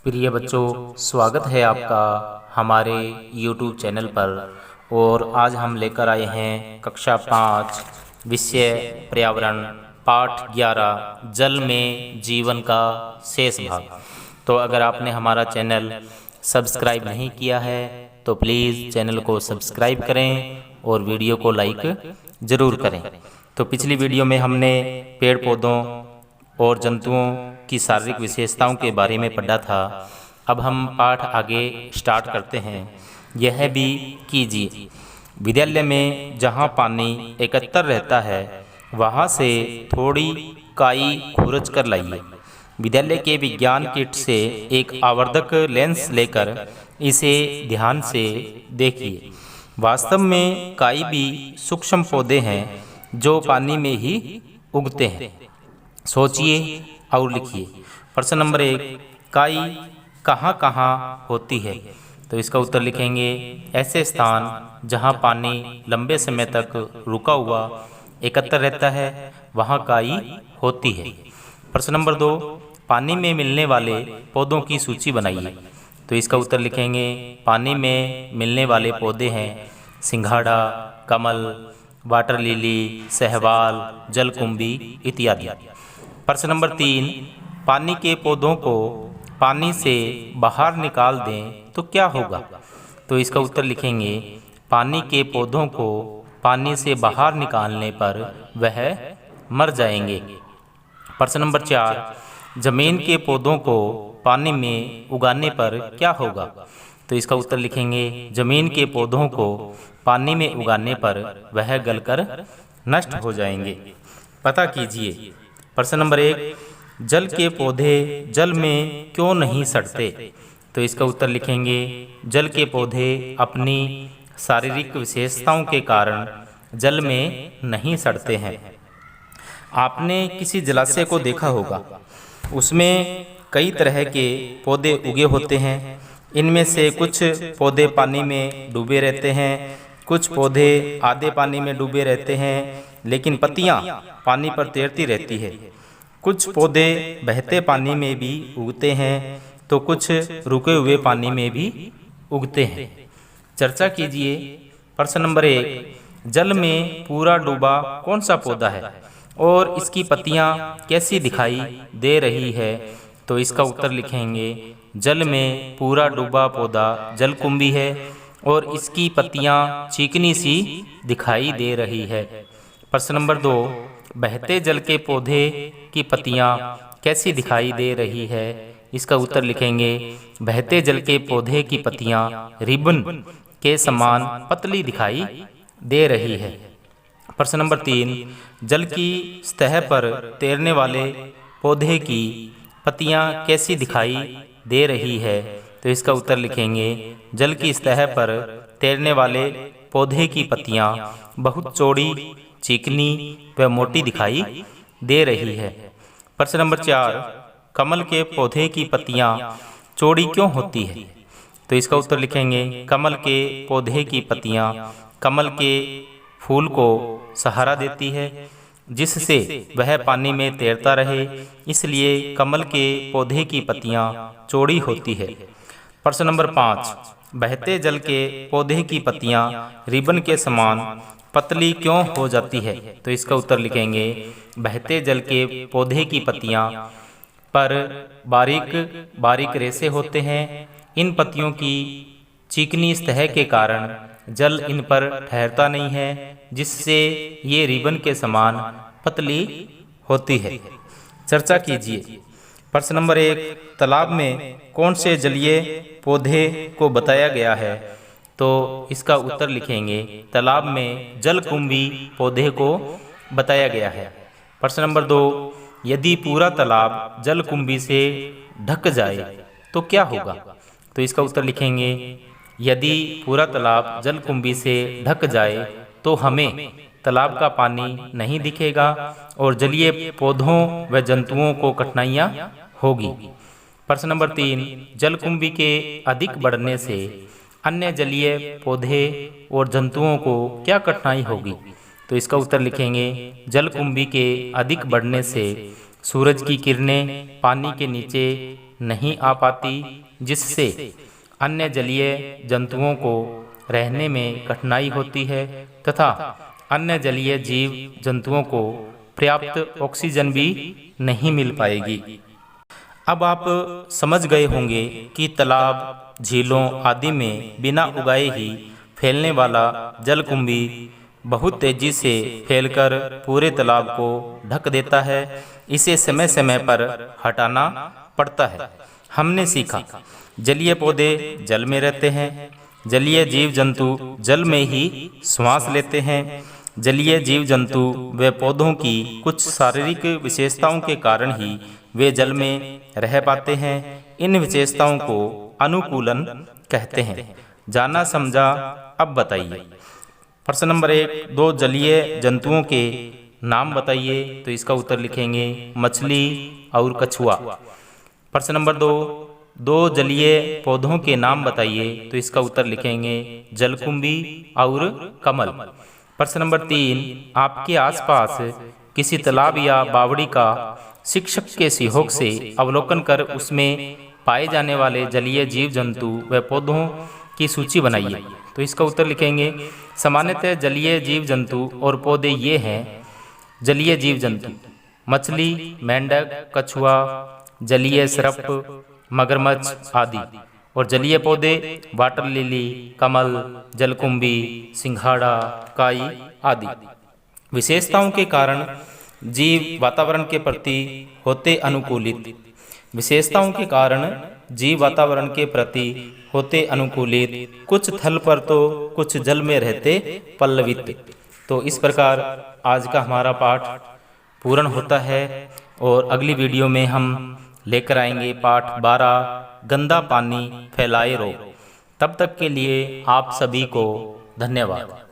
प्रिय बच्चों, स्वागत है आपका हमारे YouTube चैनल पर। और आज हम लेकर आए हैं कक्षा 5 विषय पर्यावरण पाठ 11 जल में जीवन का शेष भाग। तो अगर आपने हमारा चैनल सब्सक्राइब नहीं किया है तो प्लीज़ चैनल को सब्सक्राइब करें और वीडियो को लाइक ज़रूर करें। तो पिछली वीडियो में हमने पेड़ पौधों और जंतुओं की शारीरिक विशेषताओं के बारे में पढ़ा था। अब हम पाठ आगे स्टार्ट करते हैं। यह भी कीजिए, विद्यालय में जहाँ पानी एकत्र रहता है वहाँ से थोड़ी काई खुरच कर लाइए। विद्यालय के विज्ञान किट से एक आवर्धक लेंस लेकर इसे ध्यान से देखिए। वास्तव में काई भी सूक्ष्म पौधे हैं जो पानी में ही उगते हैं। सोचिए और लिखिए। प्रश्न नंबर 1, काई कहाँ कहाँ होती है? तो इसका उत्तर लिखेंगे, ऐसे स्थान जहाँ पानी लंबे समय तक रुका हुआ एकत्र रहता है वहाँ काई होती है। प्रश्न नंबर 2, पानी में मिलने वाले पौधों की सूची बनाइए। तो इसका उत्तर लिखेंगे, पानी में मिलने वाले पौधे हैं सिंघाड़ा, कमल, वाटर लिली, सहवाल, जलकुंभी इत्यादि। प्रश्न नंबर 3, पानी के पौधों को पानी से बाहर निकाल दें तो क्या होगा? तो इसका उत्तर लिखेंगे, पानी के पौधों को पानी से बाहर निकालने पर वह मर जाएंगे। प्रश्न नंबर 4, जमीन के पौधों को पानी में उगाने पर क्या होगा? तो इसका उत्तर लिखेंगे, जमीन के पौधों को पानी में उगाने पर वह गलकर नष्ट हो जाएंगे। पता कीजिए। प्रश्न नंबर 1, जल के पौधे जल में क्यों नहीं सड़ते? तो इसका उत्तर लिखेंगे, जल के पौधे अपनी शारीरिक विशेषताओं के कारण जल में नहीं सड़ते हैं। आपने किसी जलाशय को देखा होगा, उसमें कई तरह के पौधे उगे होते हैं। इनमें से कुछ पौधे पानी में डूबे रहते हैं, कुछ पौधे आधे पानी में डूबे रहते हैं लेकिन पत्तियां पानी पर तैरती रहती है। कुछ पौधे बहते पानी में भी उगते हैं तो कुछ रुके हुए पानी में भी उगते हैं। चर्चा कीजिए। प्रश्न नंबर 1, जल में पूरा डूबा कौन सा पौधा है और इसकी पत्तियां कैसी दिखाई दे रही है? तो इसका उत्तर लिखेंगे, जल में पूरा डूबा पौधा जलकुंभी है और इसकी पत्तियां चिकनी सी दिखाई दे रही है। प्रश्न नंबर 2, बहते जल के पौधे की पत्तियां कैसी दिखाई दे रही है? इसका उत्तर लिखेंगे, बहते जल के पौधे की पत्तियां रिबन के समान पतली दिखाई दे रही है। प्रश्न नंबर 3, जल की सतह पर तैरने वाले पौधे की पत्तियां कैसी दिखाई दे रही है? तो इसका उत्तर लिखेंगे, जल की सतह पर तैरने वाले पौधे की पत्तियां बहुत चौड़ी, चिकनी व मोटी दिखाई दे रही है। प्रश्न नंबर 4, कमल के पौधे की पत्तियां चौड़ी क्यों होती है? तो इसका उत्तर लिखेंगे, कमल के पौधे की पत्तियां कमल के फूल को सहारा देती है जिससे वह पानी में तैरता रहे, इसलिए कमल के पौधे की पत्तियां चौड़ी होती है। प्रश्न नंबर 5, बहते जल के पौधे की पत्तियां रिबन के समान पतली क्यों हो जाती है? तो इसका उत्तर लिखेंगे, बहते जल के पौधे की पत्तियां पर बारीक बारीक रेशे होते हैं। इन पत्तियों की चिकनी सतह के कारण जल इन पर ठहरता नहीं है जिससे ये रिबन के समान पतली होती है। चर्चा कीजिए। प्रश्न नंबर 1, तालाब में कौन से जलीय पौधे को बताया गया है? तो इसका उत्तर लिखेंगे, तालाब में जलकुंभी पौधे को बताया गया है। प्रश्न नंबर 2, यदि पूरा तालाब जलकुंभी से ढक जाए तो क्या होगा? तो इसका उत्तर लिखेंगे, यदि पूरा तालाब जलकुंभी से ढक जाए तो हमें तालाब का पानी नहीं दिखेगा और जलीय पौधों व जंतुओं को कठिनाइयाँ होगी। प्रश्न नंबर 3, जलकुंभी के अधिक बढ़ने से अन्य जलीय पौधे और जंतुओं को क्या कठिनाई होगी? तो इसका उत्तर लिखेंगे, जलकुंभी के अधिक बढ़ने से सूरज की किरणें पानी के नीचे नहीं आ पाती, जिससे अन्य जलीय जंतुओं को रहने में कठिनाई होती है तथा अन्य जलीय जीव जंतुओं को पर्याप्त ऑक्सीजन भी नहीं मिल पाएगी। अब आप समझ गए होंगे कि तालाब, झीलों आदि में बिना उगाए ही फैलने वाला जलकुंभी बहुत तेजी से फैलकर पूरे तालाब को ढक देता है। इसे समय समय पर हटाना पड़ता है। हमने सीखा जलीय पौधे जल में रहते हैं, जलीय जीव जंतु जल में ही श्वास लेते हैं। जलीय जीव जंतु व पौधों की कुछ शारीरिक विशेषताओं के कारण ही वे जल में रह पाते हैं। इन विशेषताओं को अनुकूलन कहते हैं। जाना समझा, अब बताइए। प्रश्न नंबर 1, 2 जलीय जंतुओं के नाम बताइए। तो इसका उत्तर लिखेंगे मछली और कछुआ। प्रश्न नंबर 2 जलीय पौधों के नाम बताइए। तो इसका उत्तर लिखेंगे जलकुंभी और कमल। प्रश्न नंबर 3, आपके आसपास किसी तालाब या बावड़ी का शिक्षक के सहयोग से अवलोकन कर उसमें पाए जाने वाले जलीय जीव जंतु व पौधों की सूची बनाइए। तो इसका उत्तर लिखेंगे सामान्यतः जलीय जीव जंतु और पौधे ये हैं। जलीय जीव जंतु मछली, मेंढक, कछुआ, जलीय सर्प, मगरमच्छ आदि। और जलीय पौधे वाटर लिली, कमल, जलकुंभी, सिंघाड़ा, काई आदि। विशेषताओं के कारण जीव वातावरण के प्रति होते अनुकूलित। विशेषताओं के कारण जीव वातावरण के प्रति होते अनुकूलित, कुछ थल पर तो कुछ जल में रहते पल्लवित। तो इस प्रकार आज का हमारा पाठ पूर्ण होता है और अगली वीडियो में हम लेकर आएंगे पाठ 12 गंदा पानी फैलाए रोग। तब तक के लिए आप सभी को धन्यवाद।